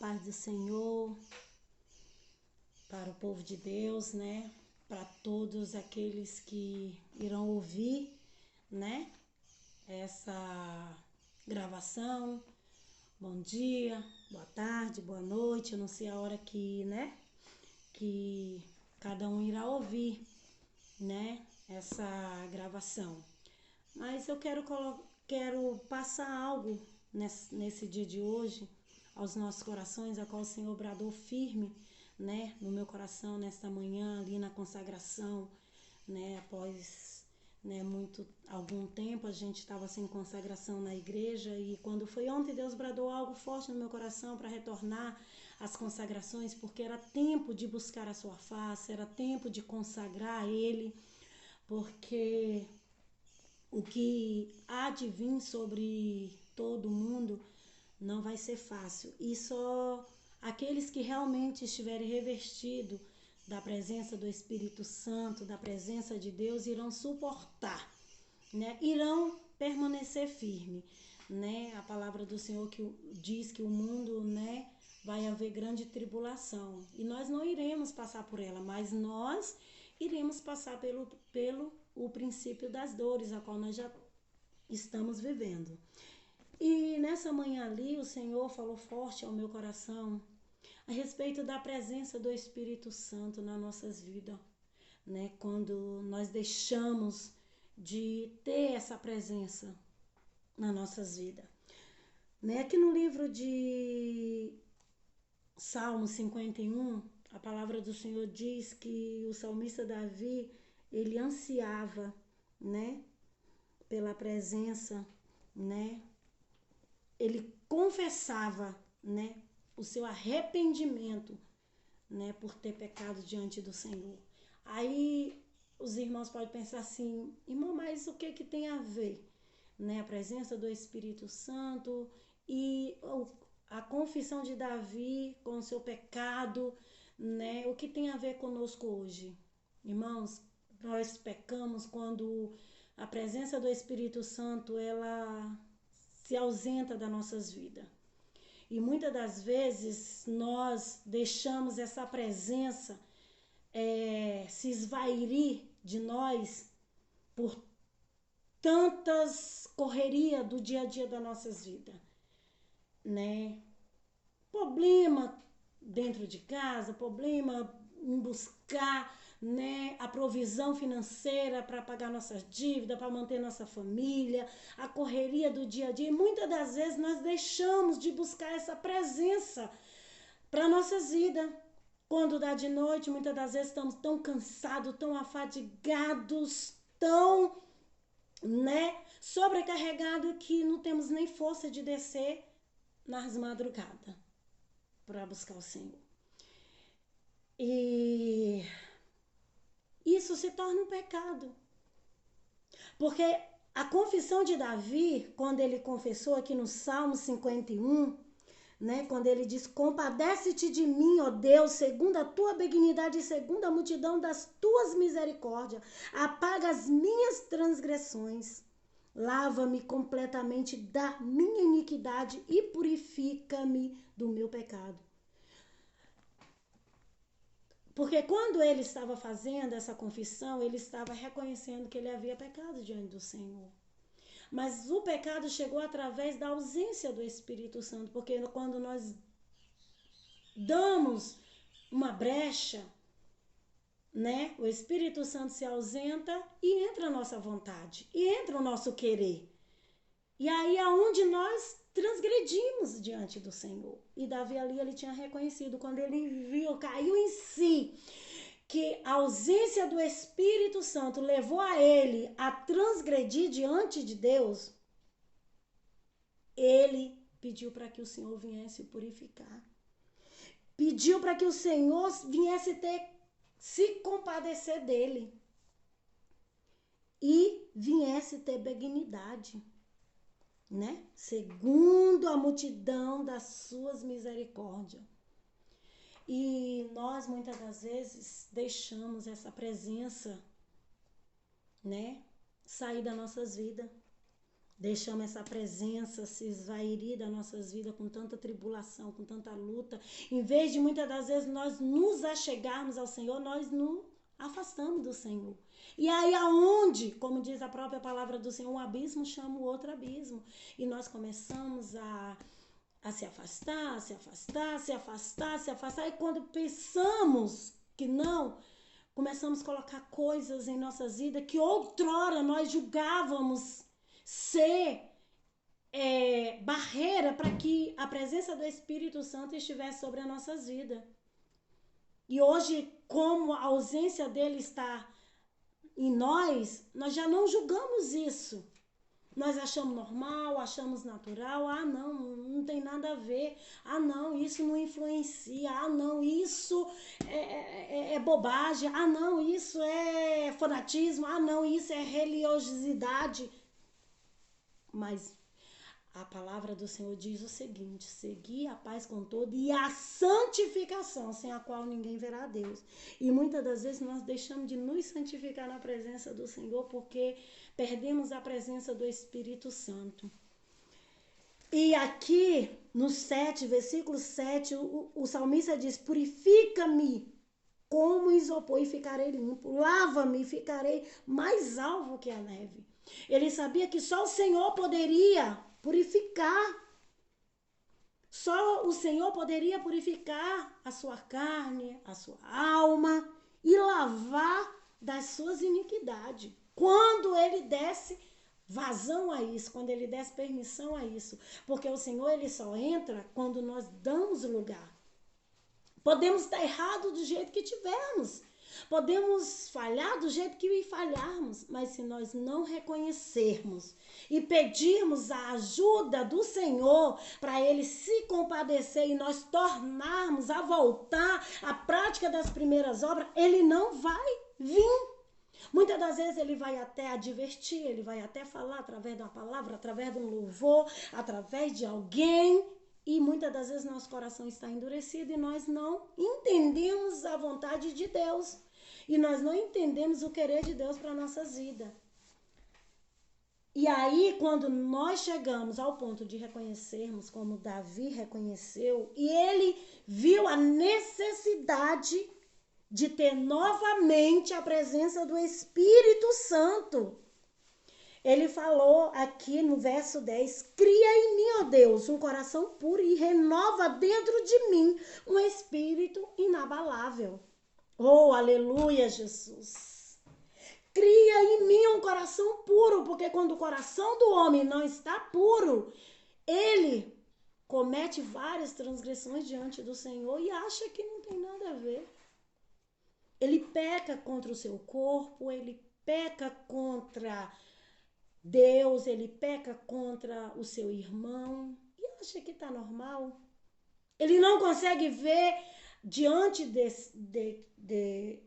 paz do Senhor para o povo de Deus, né? Para todos aqueles que irão ouvir, né? Essa gravação. Bom dia, boa tarde, boa noite. Eu não sei a hora que, né? Que cada um irá ouvir, né? Essa gravação. Mas eu quero passar algo nesse dia de hoje aos nossos corações, a qual o Senhor bradou firme, né, no meu coração nesta manhã ali na consagração, né, após, né, algum tempo a gente estava sem consagração na igreja, e quando foi ontem Deus bradou algo forte no meu coração para retornar às consagrações, porque era tempo de buscar a sua face, era tempo de consagrar a Ele, porque o que há de vir sobre todo mundo não vai ser fácil. E só aqueles que realmente estiverem revestidos da presença do Espírito Santo, da presença de Deus, irão suportar, né? Irão permanecer firme, né? A palavra do Senhor que diz que o mundo, né, vai haver grande tribulação. E nós não iremos passar por ela, mas nós iremos passar pelo o princípio das dores, a qual nós já estamos vivendo. E nessa manhã ali, o Senhor falou forte ao meu coração a respeito da presença do Espírito Santo nas nossas vidas, né? Quando nós deixamos de ter essa presença nas nossas vidas, né? Aqui no livro de Salmo 51, a palavra do Senhor diz que o salmista Davi, ele ansiava, né, pela presença, né? Ele confessava, né, o seu arrependimento, né, por ter pecado diante do Senhor. Aí os irmãos podem pensar assim: irmão, mas o que tem a ver, né, a presença do Espírito Santo e a confissão de Davi com o seu pecado, né? O que tem a ver conosco hoje? Irmãos, nós pecamos quando a presença do Espírito Santo, ela se ausenta das nossas vidas. E muitas das vezes nós deixamos essa presença se esvairir de nós por tantas correrias do dia a dia das nossas vidas, né? Problema dentro de casa, problema em buscar, né, a provisão financeira para pagar nossas dívidas, para manter nossa família, a correria do dia a dia. E muitas das vezes nós deixamos de buscar essa presença para nossas vidas. Quando dá de noite, muitas das vezes estamos tão cansados, tão afadigados, tão, né, sobrecarregados que não temos nem força de descer nas madrugadas para buscar o Senhor. E isso se torna um pecado. Porque a confissão de Davi, quando ele confessou aqui no Salmo 51, né, quando ele diz: compadece-te de mim, ó Deus, segundo a tua benignidade e segundo a multidão das tuas misericórdias, apaga as minhas transgressões, lava-me completamente da minha iniquidade e purifica-me do meu pecado. Porque quando ele estava fazendo essa confissão, ele estava reconhecendo que ele havia pecado diante do Senhor. Mas o pecado chegou através da ausência do Espírito Santo, porque quando nós damos uma brecha, né, o Espírito Santo se ausenta e entra a nossa vontade, e entra o nosso querer. E aí é onde nós transgredimos diante do Senhor. E Davi ali, ele tinha reconhecido, quando ele viu, caiu em si, que a ausência do Espírito Santo levou a ele a transgredir diante de Deus, ele pediu para que o Senhor viesse purificar. Pediu para que o Senhor viesse se compadecer dele. E viesse ter benignidade, né? Segundo a multidão das suas misericórdias. E nós muitas das vezes deixamos essa presença, né, sair das nossas vidas. deixamos essa presença se esvairir das nossas vidas com tanta tribulação, com tanta luta. Em vez de muitas das vezes nós nos achegarmos ao Senhor, nós nos afastamos do Senhor. E aí aonde, como diz a própria palavra do Senhor, um abismo chama o outro abismo. E nós começamos a se afastar, se afastar, se afastar, se afastar. E quando pensamos que não, começamos a colocar coisas em nossas vidas que outrora nós julgávamos ser barreira para que a presença do Espírito Santo estivesse sobre as nossas vidas. E hoje, como a ausência dele está em nós já não julgamos isso. Nós achamos normal, achamos natural. Ah, não tem nada a ver. Ah, não, isso não influencia. Ah, não, isso é bobagem. Ah, não, isso é fanatismo. Ah, não, isso é religiosidade. Mas a palavra do Senhor diz o seguinte: segui a paz com todo e a santificação, sem a qual ninguém verá a Deus. E muitas das vezes nós deixamos de nos santificar na presença do Senhor porque perdemos a presença do Espírito Santo. E aqui no 7, versículo 7, o salmista diz: purifica-me como isopor e ficarei limpo, lava-me e ficarei mais alvo que a neve. Ele sabia que só o Senhor poderia purificar. Só o Senhor poderia purificar a sua carne, a sua alma e lavar das suas iniquidades. Quando ele desse vazão a isso, quando ele desse permissão a isso. Porque o Senhor, ele só entra quando nós damos lugar. Podemos estar errados do jeito que tivermos. Podemos falhar do jeito que falharmos, mas se nós não reconhecermos e pedirmos a ajuda do Senhor para ele se compadecer e nós tornarmos a voltar à prática das primeiras obras, ele não vai vir. Muitas das vezes ele vai até advertir, ele vai até falar através de uma palavra, através de um louvor, através de alguém. E muitas das vezes nosso coração está endurecido e nós não entendemos a vontade de Deus. E nós não entendemos o querer de Deus para nossas vidas. E aí, quando nós chegamos ao ponto de reconhecermos, como Davi reconheceu, e ele viu a necessidade de ter novamente a presença do Espírito Santo. Ele falou aqui no verso 10, cria em mim, ó Deus, um coração puro e renova dentro de mim um espírito inabalável. Oh, aleluia, Jesus. Cria em mim um coração puro, porque quando o coração do homem não está puro, ele comete várias transgressões diante do Senhor e acha que não tem nada a ver. Ele peca contra o seu corpo, ele peca contra Deus, ele peca contra o seu irmão e acha que está normal. Ele não consegue ver diante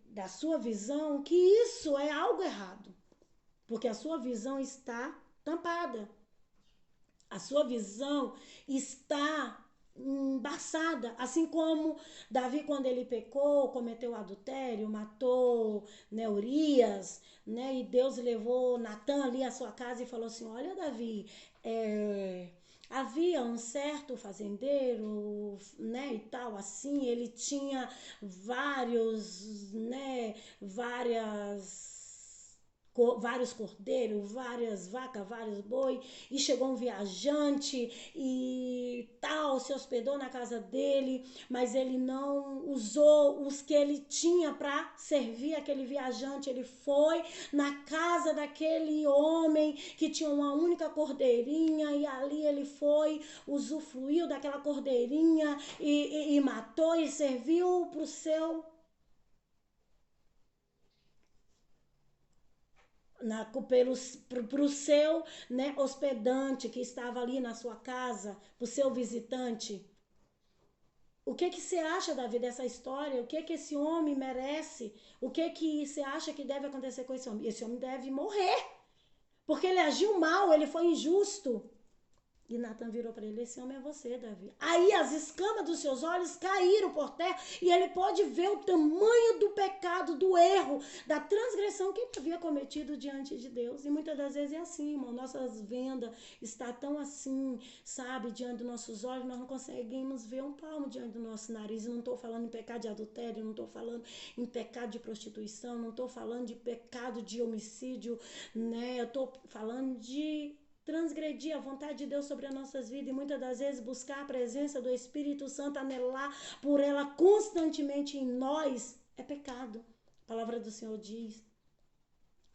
da sua visão que isso é algo errado, porque a sua visão está tampada, a sua visão está embaçada, assim como Davi, quando ele pecou, cometeu adultério, matou, né, Urias, né, e Deus levou Natã ali à sua casa e falou assim: olha, Davi, havia um certo fazendeiro, né, e tal, assim, ele tinha vários cordeiros, várias vacas, vários boi, e chegou um viajante e tal, se hospedou na casa dele, mas ele não usou os que ele tinha para servir aquele viajante. Ele foi na casa daquele homem que tinha uma única cordeirinha e ali ele foi, usufruiu daquela cordeirinha e matou e serviu para o seu para o seu, né, hospedante que estava ali na sua casa, para o seu visitante. O que você acha, Davi, dessa história? O que esse homem merece? O que você acha que deve acontecer com esse homem? Esse homem deve morrer, porque ele agiu mal, ele foi injusto. E Natan virou para ele, esse homem é você, Davi. Aí as escamas dos seus olhos caíram por terra e ele pôde ver o tamanho do pecado, do erro, da transgressão que ele havia cometido diante de Deus. E muitas das vezes é assim, irmão, nossas vendas estão tão assim, sabe, diante dos nossos olhos, nós não conseguimos ver um palmo diante do nosso nariz. Eu não estou falando em pecado de adultério, não estou falando em pecado de prostituição, não estou falando de pecado de homicídio, né? Eu estou falando de transgredir a vontade de Deus sobre as nossas vidas e muitas das vezes buscar a presença do Espírito Santo, anelar por ela constantemente em nós, é pecado. A palavra do Senhor diz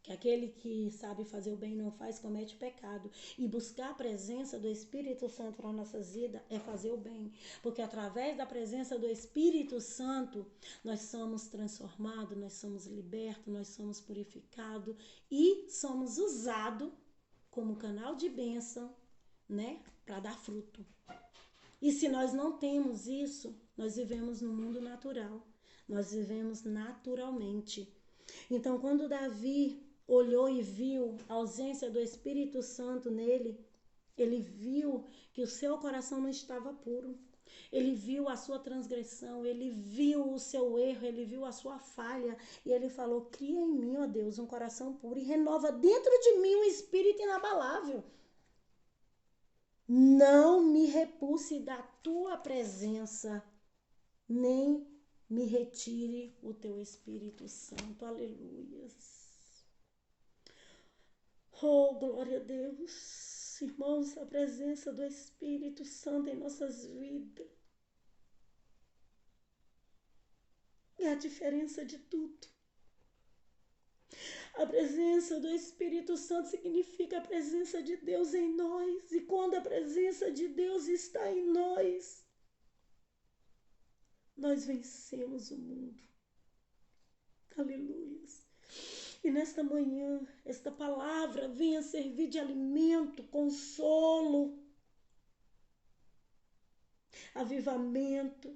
que aquele que sabe fazer o bem e não faz, comete pecado. E buscar a presença do Espírito Santo para nossas vidas é fazer o bem. Porque através da presença do Espírito Santo, nós somos transformados, nós somos libertos, nós somos purificados e somos usados como canal de bênção, né, para dar fruto. E se nós não temos isso, nós vivemos no mundo natural. Nós vivemos naturalmente. Então, quando Davi olhou e viu a ausência do Espírito Santo nele, ele viu que o seu coração não estava puro. Ele viu a sua transgressão, ele viu o seu erro, ele viu a sua falha. E ele falou, cria em mim, ó Deus, um coração puro e renova dentro de mim um espírito inabalável. Não me repulse da tua presença, nem me retire o teu Espírito Santo. Aleluias. Oh, glória a Deus. Irmãos, a presença do Espírito Santo em nossas vidas é a diferença de tudo. A presença do Espírito Santo significa a presença de Deus em nós. E quando a presença de Deus está em nós, nós vencemos o mundo. Aleluias. E nesta manhã, esta palavra venha servir de alimento, consolo, avivamento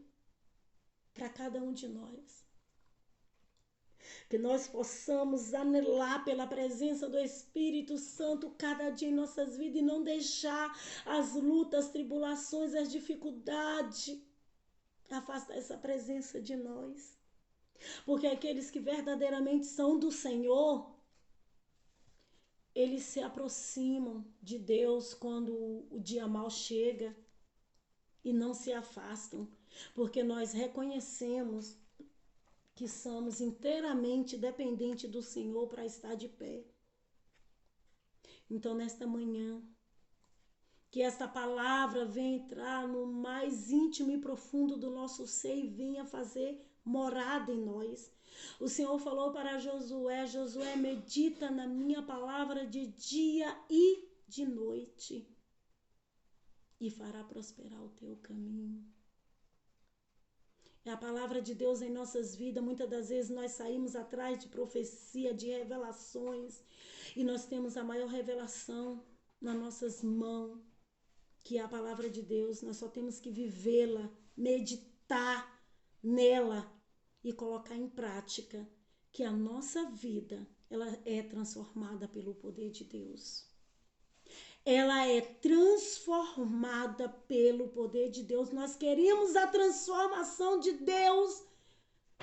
para cada um de nós. Que nós possamos anelar pela presença do Espírito Santo cada dia em nossas vidas e não deixar as lutas, as tribulações, as dificuldades afastar essa presença de nós. Porque aqueles que verdadeiramente são do Senhor, eles se aproximam de Deus quando o dia mal chega e não se afastam, porque nós reconhecemos que somos inteiramente dependentes do Senhor para estar de pé. Então, nesta manhã, que esta palavra venha entrar no mais íntimo e profundo do nosso ser e venha fazer morada em nós. O Senhor falou para Josué, Josué, medita na minha palavra de dia e de noite e fará prosperar o teu caminho. É a palavra de Deus em nossas vidas. Muitas das vezes nós saímos atrás de profecia, de revelações, e nós temos a maior revelação nas nossas mãos, que é a palavra de Deus. Nós só temos que vivê-la, meditar nela e colocar em prática, que a nossa vida ela é transformada pelo poder de Deus. Ela é transformada pelo poder de Deus. Nós queremos a transformação de Deus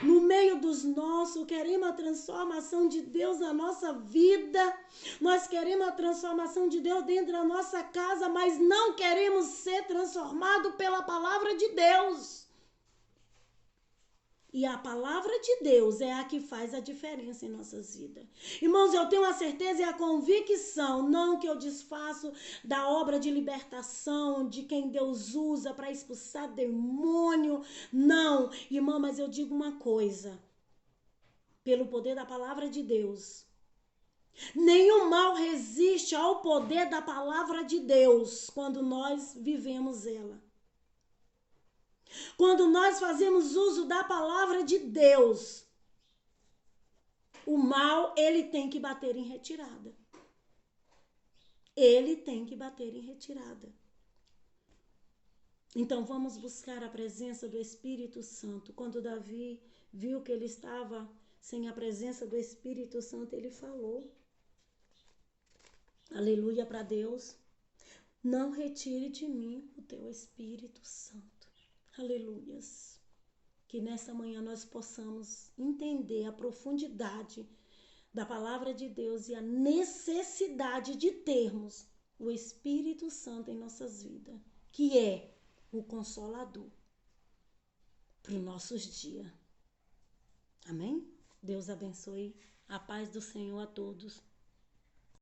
no meio dos nossos, queremos a transformação de Deus na nossa vida, nós queremos a transformação de Deus dentro da nossa casa, mas não queremos ser transformados pela palavra de Deus. E a palavra de Deus é a que faz a diferença em nossas vidas. Irmãos, eu tenho a certeza e a convicção, não que eu desfaço da obra de libertação, de quem Deus usa para expulsar demônio. Não, irmão, mas eu digo uma coisa. Pelo poder da palavra de Deus, nenhum mal resiste ao poder da palavra de Deus quando nós vivemos ela. Quando nós fazemos uso da palavra de Deus, o mal, ele tem que bater em retirada. Ele tem que bater em retirada. Então vamos buscar a presença do Espírito Santo. Quando Davi viu que ele estava sem a presença do Espírito Santo, ele falou. Aleluia para Deus. Não retire de mim o teu Espírito Santo. Aleluias. Que nessa manhã nós possamos entender a profundidade da palavra de Deus e a necessidade de termos o Espírito Santo em nossas vidas, que é o Consolador para os nossos dias. Amém? Deus abençoe. A paz do Senhor a todos.